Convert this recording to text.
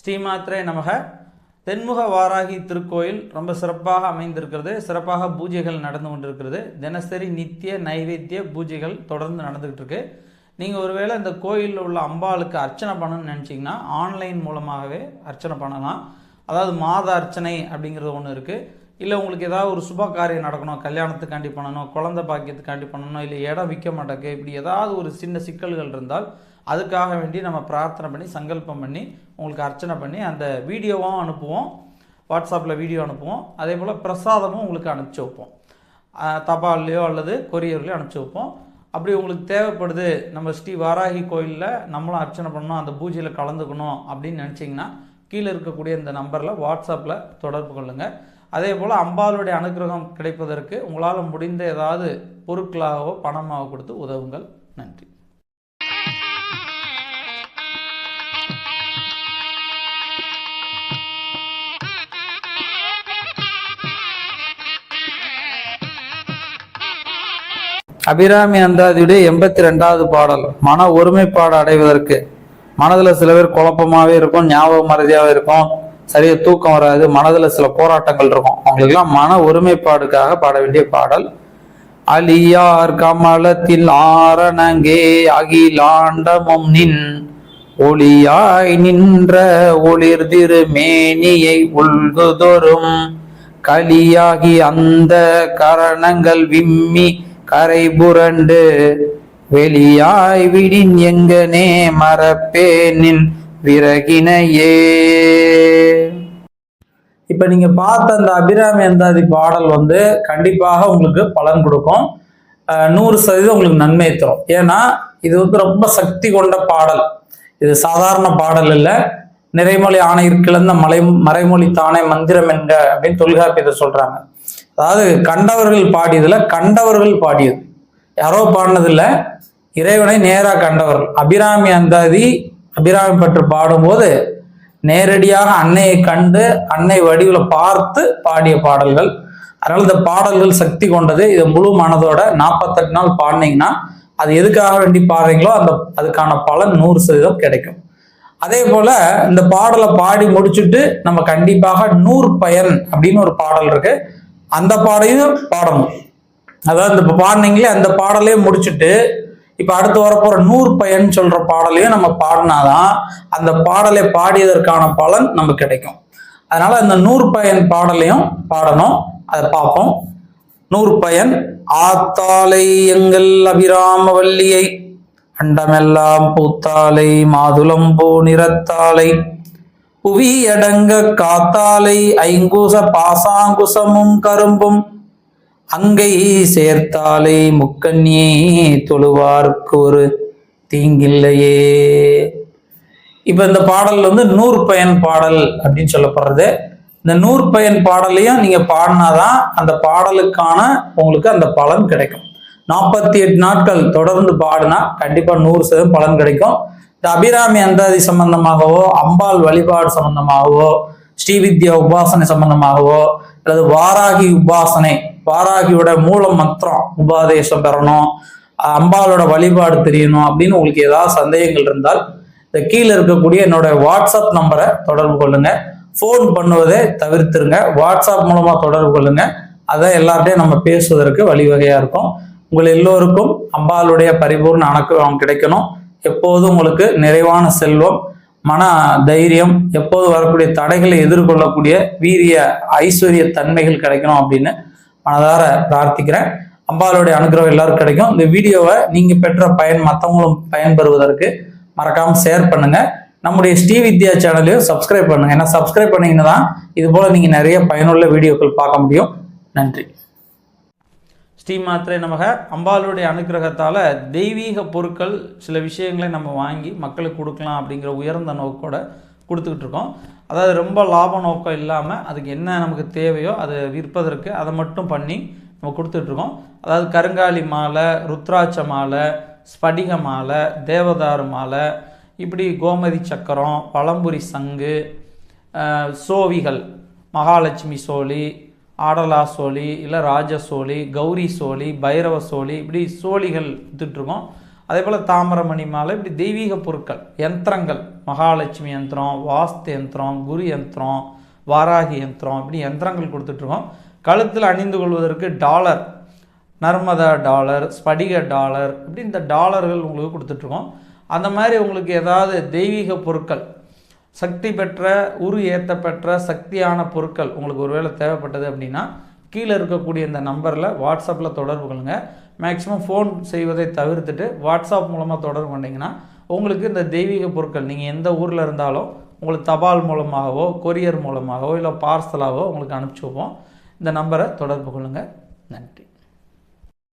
ஸ்ரீமாத்ரே நமக. தென்முக வாராகி திருக்கோயில் ரொம்ப சிறப்பாக அமைந்திருக்கிறது. சிறப்பாக பூஜைகள் நடந்து கொண்டிருக்கிறது. தினசரி நித்திய நைவேத்திய பூஜைகள் தொடர்ந்து நடந்துகிட்டு இருக்கு. நீங்கள் ஒருவேளை இந்த கோயிலில் உள்ள அம்பாளுக்கு அர்ச்சனை பண்ணணும்னு நினச்சிங்கன்னா ஆன்லைன் மூலமாகவே அர்ச்சனை பண்ணலாம். அதாவது மாத அர்ச்சனை அப்படிங்கிறது ஒன்று இருக்குது. இல்லை உங்களுக்கு ஏதாவது ஒரு சுப காரியம் நடக்கணும், கல்யாணத்துக்காண்டி பண்ணணும், குழந்தை பாக்கியத்துக்காண்டி பண்ணணும், இல்லை இடம் விற்க மாட்டேங்க, இப்படி ஏதாவது ஒரு சின்ன சிக்கல்கள் இருந்தால் அதுக்காக வேண்டி நம்ம பிரார்த்தனை பண்ணி சங்கல்பம் பண்ணி உங்களுக்கு அர்ச்சனை பண்ணி அந்த வீடியோவும் அனுப்புவோம். வாட்ஸ்அப்பில் வீடியோ அனுப்புவோம். அதே போல் பிரசாதமும் உங்களுக்கு அனுப்பிச்சி வைப்போம். தபால்லையோ அல்லது கொரியர்லையோ அனுப்பிச்சி வைப்போம். அப்படி உங்களுக்கு தேவைப்படுது, நம்ம ஸ்ரீ வாராகி கோயிலில் நம்மளும் அர்ச்சனை பண்ணணும், அந்த பூஜையில் கலந்துக்கணும் அப்படின்னு நினச்சிங்கன்னா கீழே இருக்கக்கூடிய இந்த நம்பரில் வாட்ஸ்அப்பில் தொடர்பு கொள்ளுங்கள். அதே போல் அம்பாளுடைய அனுகிரகம் கிடைப்பதற்கு உங்களால் முடிந்த ஏதாவது பொருட்களாகவோ பணமாக கொடுத்து உதவுங்கள். நன்றி. அபிராமி அந்தாதியுடைய 82வது பாடல் மன ஒருமைப்பாடு அடைவதற்கு. மனதில் சில பேர் குழப்பமாகவே இருக்கும், ஞாபக மறதியாகவே இருக்கும், சரியா தூக்கம் வராது, மனதில் சில போராட்டங்கள் இருக்கும். அவங்களுக்கெல்லாம் மன ஒருமைப்பாடுக்காக பாட வேண்டிய பாடல். அலியார் கமலத்தில் ஆரணங்கே அகிலாண்டமும் நின் ஒளியாய் நின்ற ஒளிர் திருமேனியை உள்குதொரும் களியாகி அந்த கரணங்கள் விம்மி கரை புரண்டு வெளியாய் விடின் எங்கனே மரப்பேனின் விறகினையே. இப்ப நீங்க பார்த்த அந்த அபிராமி அந்தாதி பாடல் கண்டிப்பாக உங்களுக்கு பலன் கொடுக்கும். 100% உங்களுக்கு நன்மை தரும். ஏன்னா இது ரொம்ப சக்தி கொண்ட பாடல். இது சாதாரண பாடல் இல்லை. நிறைமொழி ஆணையிற் கிளந்த மறைமொழி தானே மந்திரம் என்க அப்படின்னு தொல்காப்பியத்தை சொல்றாங்க. அதாவது கண்டவர்கள் பாடியதுல கண்டவர்கள் பாடியது, யாரோ பாடினதில்ல, இறைவனை நேராக கண்டவர்கள். அபிராமி அந்தாதி அபிராமி பற்று பாடும்போது நேரடியாக அன்னையை கண்டு அன்னை வடிவில் பார்த்து பாடிய பாடல்கள். அதனால இந்த பாடல்கள் சக்தி கொண்டது. இது முழு மனதோட 48 நாள் பாடினீங்கன்னா அது எதுக்காக வேண்டி பாடுறீங்களோ அதுக்கான பலன் 100% கிடைக்கும். அதே போல இந்த பாடலை பாடி முடிச்சுட்டு நம்ம கண்டிப்பாக 100 பயன் அப்படின்னு ஒரு பாடல் இருக்கு, அந்த பாடையும் பாடணும். அதாவது இப்ப பாடினீங்களே அந்த பாடலையும் முடிச்சுட்டு இப்ப அடுத்து வரப்போற 100 பயன் சொல்ற பாடலையும் நம்ம பாடினாதான் அந்த பாடலை பாடியதற்கான பலன் நமக்கு கிடைக்கும். அதனால இந்த 100 பயன் பாடலையும் பாடணும். அதை பார்ப்போம். 100 பயன். ஆத்தாலை எங்கள் அபிராம வல்லியை அண்டமெல்லாம் பூத்தாலை மாதுளம்பூ நிறத்தாலை புவி அடங்க காத்தாலை ஐங்குச பாசாங்குசமும் கரும்பும் அங்கை சேர்த்தாலை முக்கண்ணியே தொழுவார்க்கு ஒரு தீங்கில்லையே. இப்ப இந்த பாடல் 100 பயன் பாடல் அப்படின்னு சொல்லப்படுறது. இந்த 100 பயன் பாடலையும் நீங்க பாடினாதான் அந்த பாடலுக்கான உங்களுக்கு அந்த பலன் கிடைக்கும். 48 நாட்கள் தொடர்ந்து பாடினா கண்டிப்பா 100% பலன் கிடைக்கும். இந்த அபிராமி அந்தாதி சம்பந்தமாகவோ, அம்பாள் வழிபாடு சம்பந்தமாகவோ, ஸ்ரீவித்யா உபாசனை சம்பந்தமாகவோ, அல்லது வாராகி உபாசனை, வாராகியோட மூல மந்திரம் உபாதேசம் பெறணும், அம்பாளோட வழிபாடு தெரியணும் அப்படின்னு உங்களுக்கு ஏதாவது சந்தேகங்கள் இருந்தால் இந்த கீழே இருக்கக்கூடிய என்னோட வாட்ஸ்அப் நம்பரை தொடர்பு கொள்ளுங்க. ஃபோன் பண்ணுவதை தவிர்த்துருங்க. வாட்ஸ்அப் மூலமா தொடர்பு கொள்ளுங்க. அதை எல்லார்ட்டையும் நம்ம பேசுவதற்கு வழிவகையா இருக்கும். உங்கள் எல்லோருக்கும் அம்பாளுடைய பரிபூர்ண அனுகிரகம் கிடைக்கணும். எப்போதும் உங்களுக்கு நிறைவான செல்வம், மன தைரியம், எப்போது வரக்கூடிய தடைகளை எதிர்கொள்ளக்கூடிய வீரிய ஐஸ்வர்ய தன்மைகள் கிடைக்கணும் அப்படின்னு மனதார பிரார்த்திக்கிறேன். அம்பாளுடைய அனுகிரகம் எல்லாருக்கும் கிடைக்கும். இந்த வீடியோவை நீங்க பெற்ற பயன் மற்றவங்களும் பயன்பெறுவதற்கு மறக்காம ஷேர் பண்ணுங்க. நம்முடைய ஸ்ரீவித்யா சேனலையும் சப்ஸ்கிரைப் பண்ணுங்க. ஏன்னா சப்ஸ்கிரைப் பண்ணீங்கன்னா தான் இது போல நீங்க நிறைய பயனுள்ள வீடியோக்கள் பார்க்க முடியும். நன்றி. ஸ்ரீமாத்ரே நமக. அம்பாளுடைய அனுகிரகத்தால் தெய்வீக பொருட்கள் சில விஷயங்களை நம்ம வாங்கி மக்களுக்கு கொடுக்கலாம் அப்படிங்கிற உயர்ந்த நோக்கோட கொடுத்துக்கிட்டு இருக்கோம். அதாவது ரொம்ப லாப நோக்கம் இல்லாமல் அதுக்கு என்ன நமக்கு தேவையோ அதை விற்பதற்கு அதை மட்டும் பண்ணி நம்ம கொடுத்துட்ருக்கோம். அதாவது கருங்காலி மாலை, ருத்ராட்ச மாலை, ஸ்படிக மாலை, தேவதாரு மாலை, இப்படி கோமதி சக்கரம், பழம்புரி சங்கு, சோவிகள், மகாலட்சுமி சோழி, ஆடலா சோழி, இல்லை ராஜ சோழி, கௌரி சோழி, பைரவ சோழி, இப்படி சோழிகள் வித்துட்ருக்கோம். அதே போல் தாமரமணி மாலை, இப்படி தெய்வீக பொருட்கள், யந்திரங்கள் மகாலட்சுமி யந்திரம், வாஸ்து யந்திரம், குரு யந்திரம், வாராகி யந்திரம், இப்படி யந்திரங்கள் கொடுத்துட்ருக்கோம். கழுத்தில் அணிந்து கொள்வதற்கு டாலர், நர்மதா டாலர், ஸ்படிக டாலர், இப்படி இந்த டாலர்கள் உங்களுக்கு கொடுத்துட்ருக்கோம். அந்த மாதிரி உங்களுக்கு ஏதாவது தெய்வீக பொருட்கள், சக்தி பெற்ற, உரு ஏற்ற பெற்ற சக்தியான பொருட்கள் உங்களுக்கு ஒருவேளை தேவைப்பட்டது அப்படின்னா கீழே இருக்கக்கூடிய இந்த நம்பரில் வாட்ஸ்அப்பில் தொடர்பு கொள்ளுங்கள். மேக்ஸிமம் ஃபோன் செய்வதை தவிர்த்துட்டு வாட்ஸ்அப் மூலமாக தொடர்பு கொண்டீங்கன்னா உங்களுக்கு இந்த தெய்வீக பொருட்கள் நீங்கள் எந்த ஊரில் இருந்தாலும் உங்களுக்கு தபால் மூலமாகவோ கொரியர் மூலமாகவோ இல்லை பார்சலாகவோ உங்களுக்கு அனுப்பிச்சி வைப்போம். இந்த நம்பரை தொடர்பு கொள்ளுங்கள். நன்றி.